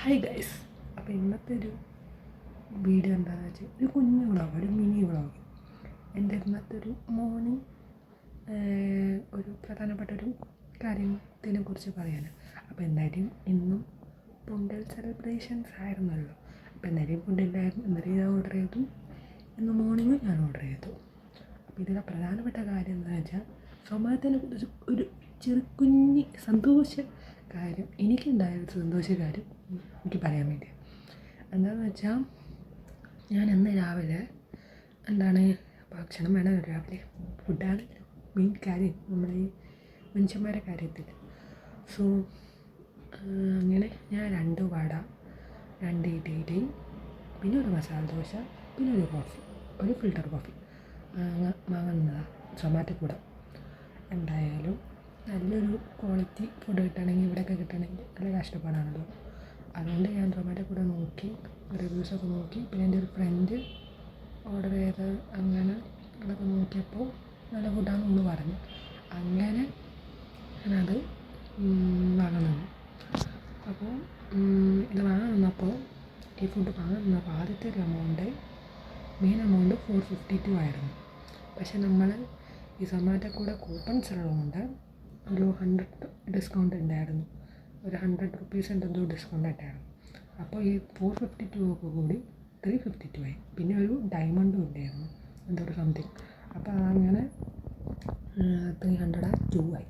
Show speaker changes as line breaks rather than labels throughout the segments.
Hi guys. അപ്പോൾ ഇന്നത്തെ ഒരു വീഡിയോ എന്താണെന്ന് വെച്ചാൽ ഒരു കുഞ്ഞു വ്ളോഗ്, ഒരു മിനി വ്ളോഗ്. എൻ്റെ ഇന്നത്തെ ഒരു മോർണിംഗ് ഒരു പ്രധാനപ്പെട്ട ഒരു കാര്യത്തിനെ കുറിച്ച് പറയാനാണ്. അപ്പോൾ എന്തായാലും ഇന്നും പൊങ്കൽ സെലിബ്രേഷൻസ് ആയിരുന്നല്ലോ. അപ്പോൾ എന്തായാലും ഫുഡില്ലായിരുന്നു. ഇന്നലെ ഞാൻ ഓർഡർ ചെയ്തു, ഇന്ന് മോർണിംഗ് ഞാൻ ഓർഡർ ചെയ്തു. അപ്പോൾ ഇതിലെ പ്രധാനപ്പെട്ട കാര്യം എന്താണെന്ന് വെച്ചാൽ സൊമാറ്റോനെ കുറിച്ച് ഒരു കുഞ്ഞി സന്തോഷ കാര്യം, എനിക്കുണ്ടായ ഒരു സന്തോഷ കാര്യം എനിക്ക് പറയാൻ വേണ്ടി. എന്താണെന്ന് വെച്ചാൽ ഞാൻ ഇന്ന് രാവിലെ ഭക്ഷണം വേണം രാവിലെ, ഫുഡാണ് മെയിൻ കാര്യം നമ്മുടെ ഈ മനുഷ്യന്മാരുടെ കാര്യത്തിൽ. സോ അങ്ങനെ ഞാൻ 2 വട, 2 ഇഡ്ഡലി, പിന്നെ ഒരു മസാല ദോശ, പിന്നെ ഒരു കോഫി, ഒരു ഫിൽറ്റർ കോഫി വാങ്ങുന്നതാണ് സൊമാറ്റോ കൂടെ. എന്തായാലും നല്ലൊരു ക്വാളിറ്റി ഫുഡ് കിട്ടണമെങ്കിൽ, ഇവിടെയൊക്കെ കിട്ടണമെങ്കിൽ നല്ല കഷ്ടപ്പാടാണല്ലോ. അതുകൊണ്ട് ഞാൻ സൊമാറ്റോ കൂടെ നോക്കി, റിവ്യൂസൊക്കെ നോക്കി. പിന്നെ എൻ്റെ ഒരു ഫ്രണ്ട് ഓർഡർ ചെയ്ത് അങ്ങനെ അതൊക്കെ നോക്കിയപ്പോൾ നല്ല ഫുഡാണെന്ന് പറഞ്ഞു. അങ്ങനെ ഞാനത് വാങ്ങാൻ നിന്നു. അപ്പോൾ ഇത് വാങ്ങാൻ നിന്നപ്പോൾ, ഈ ഫുഡ് വാങ്ങാൻ നിന്നപ്പോൾ ആദ്യത്തെ ഒരു മെയിൻ എമൗണ്ട് 452 ആയിരുന്നു. പക്ഷെ നമ്മൾ ഈ സൊമാറ്റോ കൂടെ കൂപ്പൺസ് ഉള്ളതുകൊണ്ട് ഒരു 100 ഡിസ്കൗണ്ട് ഉണ്ടായിരുന്നു. ഒരു 100 റുപ്പീസ് എന്തോ ഡിസ്കൗണ്ട് ഉണ്ടായിരുന്നു. അപ്പോൾ ഈ 452 ഒക്കെ കൂടി 352 ആയി. പിന്നെ ഒരു ഡയമണ്ടും ഉണ്ടായിരുന്നു, എന്തോ ഒരു സംതിങ്. അപ്പോൾ അങ്ങനെ 302 ആയി.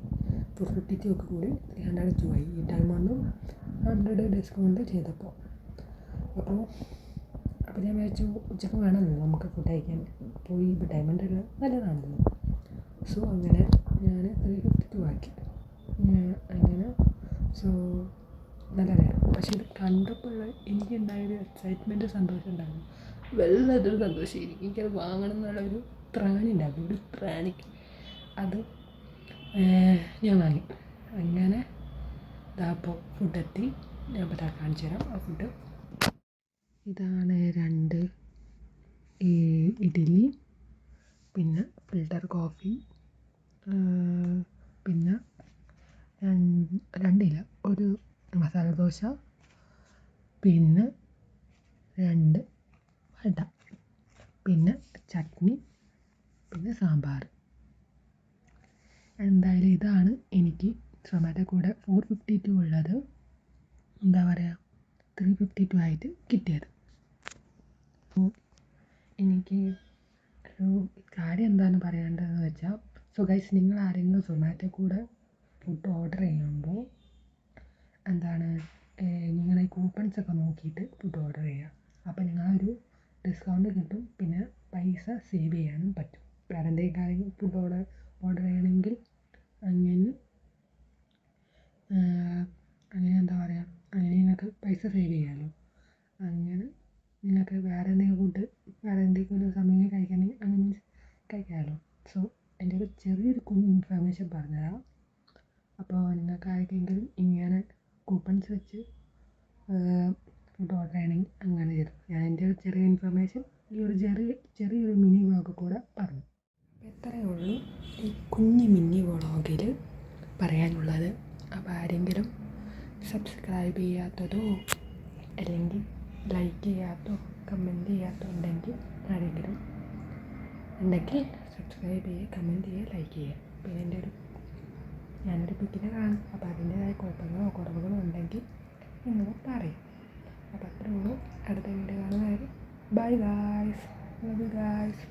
452 ഒക്കെ കൂടി 302 ആയി. ഈ ഡയമണ്ടും 100 ഡിസ്കൗണ്ട് ചെയ്തപ്പോൾ. അപ്പോൾ ഞാൻ വിചാരിച്ചു ഉച്ചക്ക് വേണമല്ലോ നമുക്ക് ഫുഡ് കഴിക്കാൻ, പോയി ഡയമണ്ട് നല്ലതാണല്ലോ. സോ അങ്ങനെ ഞാൻ 352 ആക്കി. അങ്ങനെ സോ നല്ലതായിരുന്നു. പക്ഷെ ഇത് കണ്ടപ്പോൾ എനിക്കുണ്ടായൊരു എക്സൈറ്റ്മെൻറ്റ്, സന്തോഷം ഉണ്ടായിരുന്നു. വല്ലാത്തൊരു സന്തോഷം. എനിക്കത് വാങ്ങണം എന്നുള്ളൊരു ത്രാണി ഉണ്ടായിരുന്നു, ഒരു ത്രാണി. അത് ഞാൻ വാങ്ങി. അങ്ങനെ അപ്പോൾ ഫുഡെത്തി. ഞാൻ ഇപ്പോൾ കാണിച്ചു തരാം ആ ഫുഡ്. ഇതാണ് 2 ഇഡ്ഡലി, പിന്നെ ഫിൽറ്റർ കോഫി, പിന്നെ 2 ഇല്ല, ഒരു മസാല ദോശ, പിന്നെ 2 വട, പിന്നെ ചട്നി, പിന്നെ സാമ്പാർ. എന്തായാലും ഇതാണ് എനിക്ക് സൊമാറ്റോ കൂടെ 452 ഉള്ളത്, എന്താ പറയുക 352 ആയിട്ട് കിട്ടിയത്. എനിക്ക് ഒരു കാര്യം എന്താണ് പറയേണ്ടതെന്ന് വെച്ചാൽ, സോ ഗൈസ്, നിങ്ങൾ ആരെങ്കിലും സൊമാറ്റോ കൂടെ ഫുഡ് ഓർഡർ ചെയ്യുമ്പോൾ നിങ്ങൾ ഈ കൂപ്പൺസൊക്കെ നോക്കിയിട്ട് ഫുഡ് ഓർഡർ ചെയ്യുക. അപ്പോൾ നിങ്ങളൊരു ഡിസ്കൗണ്ട് കിട്ടും, പിന്നെ പൈസ സേവ് ചെയ്യാനും പറ്റും. വേറെ എന്തെങ്കിലും കാര്യം ഫുഡ് ഓർഡർ ചെയ്യണമെങ്കിൽ അങ്ങനെ എന്താ പറയുക, അങ്ങനെ നിങ്ങൾക്ക് പൈസ സേവ് ചെയ്യാമല്ലോ. അങ്ങനെ നിങ്ങൾക്ക് വേറെ എന്തെങ്കിലും ഫുഡ്, വേറെ എന്തെങ്കിലും സമയം കഴിക്കണമെങ്കിൽ അങ്ങനെ കഴിക്കാമല്ലോ. സോ എൻ്റെ ഒരു ചെറിയൊരു കുഞ്ഞ് ഇൻഫർമേഷൻ പറഞ്ഞുതരാം. അപ്പോൾ നിങ്ങൾക്ക് ആർക്കെങ്കിലും ഇങ്ങനെ കൂപ്പൺസ് വെച്ച് ഫുഡ് ഓർഡർ ചെയ്യണമെങ്കിൽ അങ്ങനെ ചെയ്തു. ഞാൻ എൻ്റെ ഒരു ചെറിയ ഇൻഫർമേഷൻ ഈ ഒരു ചെറിയൊരു മിനി വ്ളോഗ് കൂടെ പറഞ്ഞു. ഇത്രയേ ഉള്ളൂ ഈ കുഞ്ഞ് മിനി വ്ളോഗിൽ പറയാനുള്ളത്. അപ്പോൾ ആരെങ്കിലും സബ്സ്ക്രൈബ് ചെയ്യാത്തതോ അല്ലെങ്കിൽ ലൈക്ക് ചെയ്യാത്തോ കമൻറ്റ് ചെയ്യാത്തോ ഉണ്ടെങ്കിൽ സബ്സ്ക്രൈബ് ചെയ്യുക, കമൻറ്റ് ചെയ്യുക, ലൈക്ക് ചെയ്യുക. പിന്നെ ഞാനൊരു ബിഗിനറാണ്. അപ്പോൾ അതിൻ്റേതായ കുഴപ്പങ്ങളോ കുറവുകളോ ഉണ്ടെങ്കിൽ നിങ്ങൾ പറയും. അപ്പോൾ അത്രേ ഉള്ളൂ. അടുത്ത വീഡിയോ കാണുന്നവരെ bye guys. Love you guys.